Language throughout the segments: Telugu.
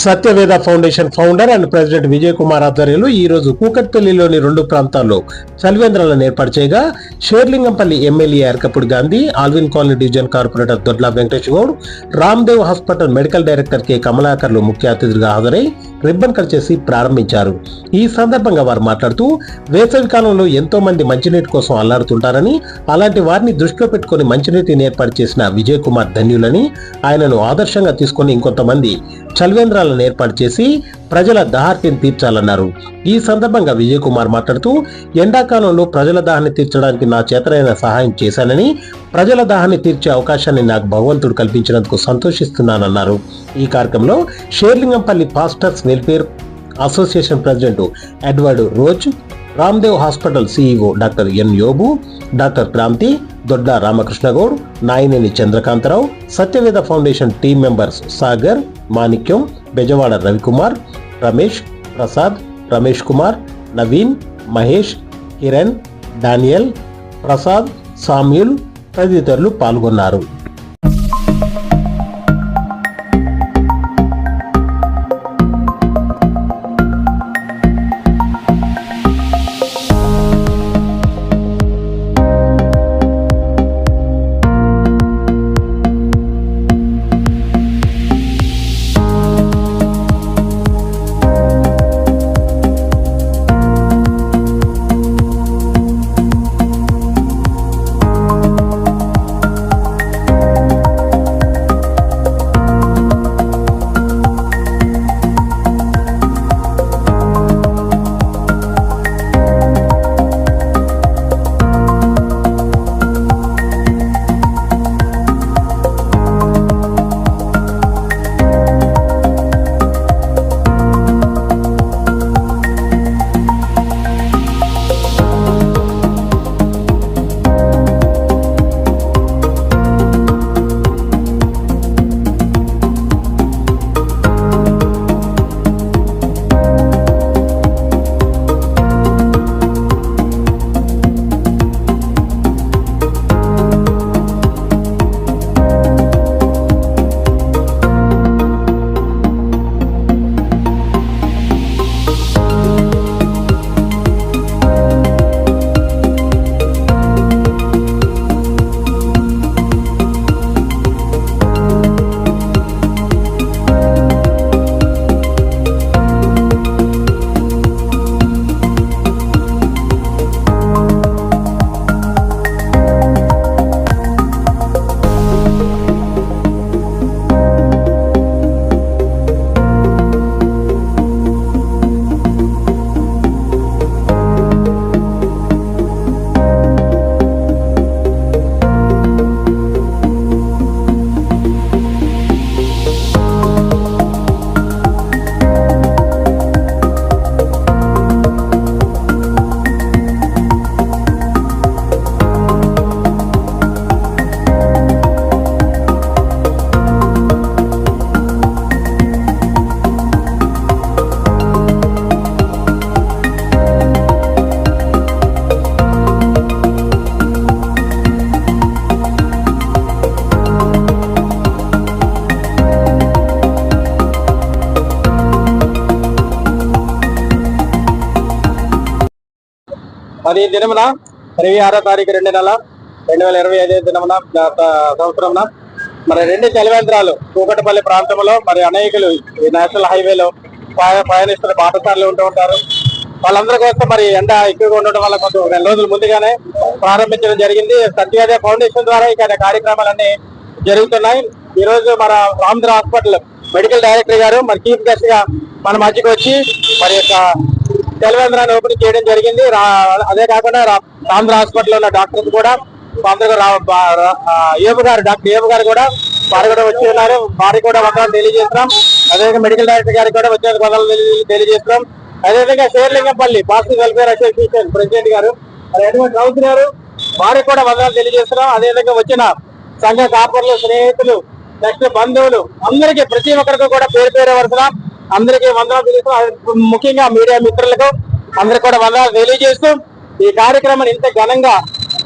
Satyaveda foundation founder and president Vijay Kumar ఆధ్వర్యంలో ఈ రోజు కూకట్పల్లిలోని 2 ప్రాంతాల్లో చలివేంద్రాలను ఏర్పాటు చేయగా Serilingampally MLA Arekapudi Gandhi, Alwyn colony division corporator Dodla Venkatesh Goud, Ramdev hospital medical director K కమలాకర్లు ముఖ్య అతిథులుగా హాజరై రిబ్బన్ కట్ చేసి ప్రారంభించారు. ఈ సందర్భంగా వారు మాట్లాడుతూ వేసవి కాలంలో ఎంతో మంది మంచినీటి కోసం అల్లాడుతుంటారని, అలాంటి వారిని దృష్టిలో పెట్టుకుని మంచినీటిని ఏర్పాటు చేసిన విజయ్ కుమార్ ధన్యులని, ఆయనను ఆదర్శంగా తీసుకుని ఇంకొంతమంది చలివేంద్రాలను ఏర్పాటు చేసి ప్రజల దాహార్తిని తీర్చాలన్నారు. ఈ సందర్భంగా విజయ్ కుమార్ మాట్లాడుతూ ఎండాకాలంలో ప్రజల దాహాన్ని తీర్చడానికి నా చేతనైన సహాయం చేశానని, ప్రజల దాహాన్ని తీర్చే అవకాశాన్ని నాకు భగవంతుడు కల్పించినందుకు సంతోషిస్తున్నానన్నారు. ఈ కార్యక్రమంలో Serilingampally pastors welfare association president Edward Rose, Ramdev hospital CEO doctor N Yobu, doctor Kranthi, Dodla Ramakrishna Goud, Nayaneni Chandrakantha Rao, Satyaveda foundation team members Sagar, Manikyam, Bezawada Ravikumar, Ramesh, Prasad, Ramesh Kumar, Naveen, Mahesh, Kiran, Daniel, Prasad, Samuel తదితరులు పాల్గొన్నారు. అది దినమున 26వ తారీఖు 2 నెల 2025 దినమున సంవత్సరంన మరి 2 చలివేంద్రాలు కూకట్పల్లి ప్రాంతంలో మరి అనేకులు ఈ నేషనల్ హైవేలో ప్రయాణిస్తున్న పాఠశాలలు ఉంటూ ఉంటారు. వాళ్ళందరి కోసం మరి ఎండ ఎక్కువగా ఉండడం వల్ల కొంచెం 2 రోజుల ముందుగానే ప్రారంభించడం జరిగింది. సత్యవేద ఫౌండేషన్ ద్వారా ఇక్కడ కార్యక్రమాలన్నీ జరుగుతున్నాయి. ఈ రోజు మన రామ్దేవ్ హాస్పిటల్ మెడికల్ డైరెక్టర్ గారు మరి చీఫ్ గెస్ట్ గా మన మధ్యకి వచ్చి మరి యొక్క చలివేంద్రాన్ని ఓపెన్ చేయడం జరిగింది. అదే కాకుండా రామ్దేవ్ హాస్పిటల్ ఉన్న డాక్టర్స్ కూడా ఏబు గారు డాక్టర్ ఏబు గారు కూడా వారు కూడా వచ్చి ఉన్నారు. వారికి కూడా వందనాలు తెలియజేస్తున్నాం. అదేవిధంగా మెడికల్ డైరెక్టర్ గారికి కూడా వచ్చే వందనాలు తెలియజేస్తున్నాం. అదేవిధంగా Serilingampally pastors welfare association president గారు రౌత్ గారు వారికి కూడా వందనాలు తెలియజేస్తున్నాం. అదేవిధంగా వచ్చిన సంఘ కాపర్లు, స్నేహితులు, నెక్స్ట్ బంధువులు అందరికీ ప్రతి ఒక్కరికి కూడా పేరు పేరు వరుసన అందరికీ వందనాలు తెలియజేస్తున్నాం. ముఖ్యంగా మీడియా మిత్రులకు అందరికి కూడా వందనాలు తెలియజేస్తూ ఈ కార్యక్రమాన్ని ఇంత ఘనంగా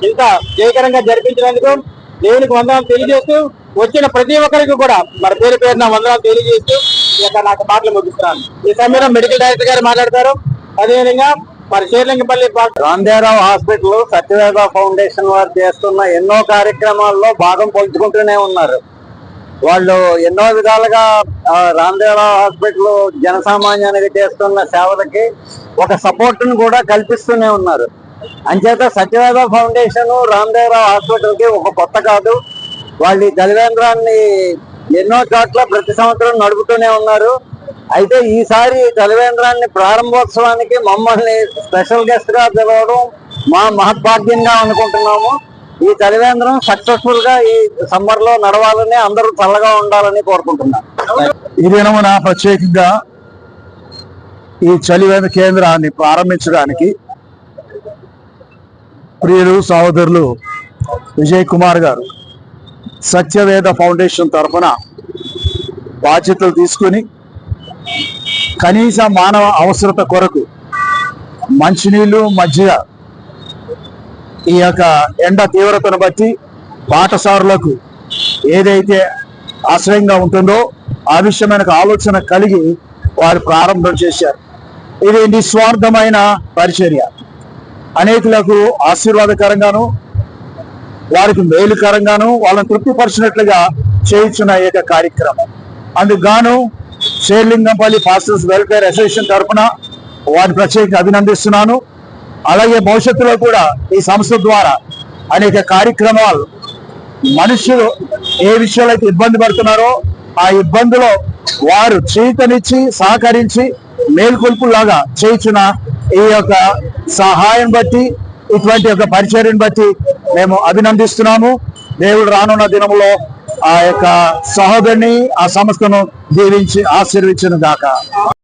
ఇంత జయకరంగా జరిపించినందుకు దేవునికి వందనాలు తెలియజేస్తూ వచ్చిన ప్రతి ఒక్కరికి కూడా మరి పేరు పేరున వందనాలు తెలియజేస్తూ నాకు మాటలు ముగిస్తున్నాను. ఈ సమయంలో మెడికల్ డైరెక్టర్ గారు మాట్లాడతారు. అదేవిధంగా మరి షేర్లింగంపల్లి రాందేవరావు హాస్పిటల్, సత్యవేద ఫౌండేషన్ వారు చేస్తున్న ఎన్నో కార్యక్రమాల్లో భాగం పంచుకుంటూనే ఉన్నారు. వాళ్ళు ఎన్నో విధాలుగా రాందేవరావు హాస్పిటల్ జనసామాన్యానికి చేస్తున్న సేవలకి ఒక సపోర్ట్ ను కూడా కల్పిస్తూనే ఉన్నారు. అంచేత సత్యవేద ఫౌండేషన్ రాందేవరావు హాస్పిటల్ కి ఒక కొత్త కాదు. వాళ్ళు ఈ చలివేంద్రాన్ని ఎన్నో చోట్ల ప్రతి సంవత్సరం నడుపుతూనే ఉన్నారు. అయితే ఈసారి చలివేంద్రాన్ని ప్రారంభోత్సవానికి మమ్మల్ని స్పెషల్ గెస్ట్ గా పిలవడం మా మహద్భాగ్యంగా అనుకుంటున్నాము. ఈ చలివేంద్రం సక్సెస్ఫుల్ గా ఈ సమ్మర్ లో నడవాలని, అందరూ చల్లగా ఉండాలని కోరుకుంటున్నాం. ఈ దినమున ప్రత్యేకంగా ఈ చలివేంద్ర కేంద్రాన్ని ప్రారంభించడానికి ప్రియులు సహోదరులు విజయ్ కుమార్ గారు సత్యవేద ఫౌండేషన్ తరఫున బాధ్యతలు తీసుకుని కనీస మానవ అవసరత కొరకు మంచినీళ్లు, మజ్జిగ, ఈ యొక్క ఎండ తీవ్రతను బట్టి పాఠశాలలకు ఏదైతే ఆశ్రయంగా ఉంటుందో ఆ విషయమైన ఆలోచన కలిగి వారు ప్రారంభం చేశారు. ఇది నిస్వార్థమైన పరిచర్య, అనేకులకు ఆశీర్వాదకరంగాను వారికి మేలుకరంగాను వాళ్ళని తృప్తిపరిచినట్లుగా చేయించున్న ఏక కార్యక్రమం. అందుకుగాను షేర్లింగంపల్లి పాస్టర్స్ వెల్ఫేర్ అసోసియేషన్ తరఫున వారిని ప్రత్యేకంగా అభినందిస్తున్నాను. అలాగే భవిష్యత్తులో కూడా ఈ సంస్థ ద్వారా అనేక కార్యక్రమాలు మనుషులు ఏ విషయాలు అయితే ఇబ్బంది పడుతున్నారో ఆ ఇబ్బందులో వారు చేతనిచ్చి సహకరించి మేల్కొల్పులాగా చేయించిన ఈ యొక్క సహాయం బట్టి, ఇటువంటి యొక్క పరిచర్యను బట్టి మేము అభినందిస్తున్నాము. దేవుడు రానున్న దినములో ఆ యొక్క సహోదరిని, ఆ సంస్థను దీవించి ఆశీర్వించును గాక.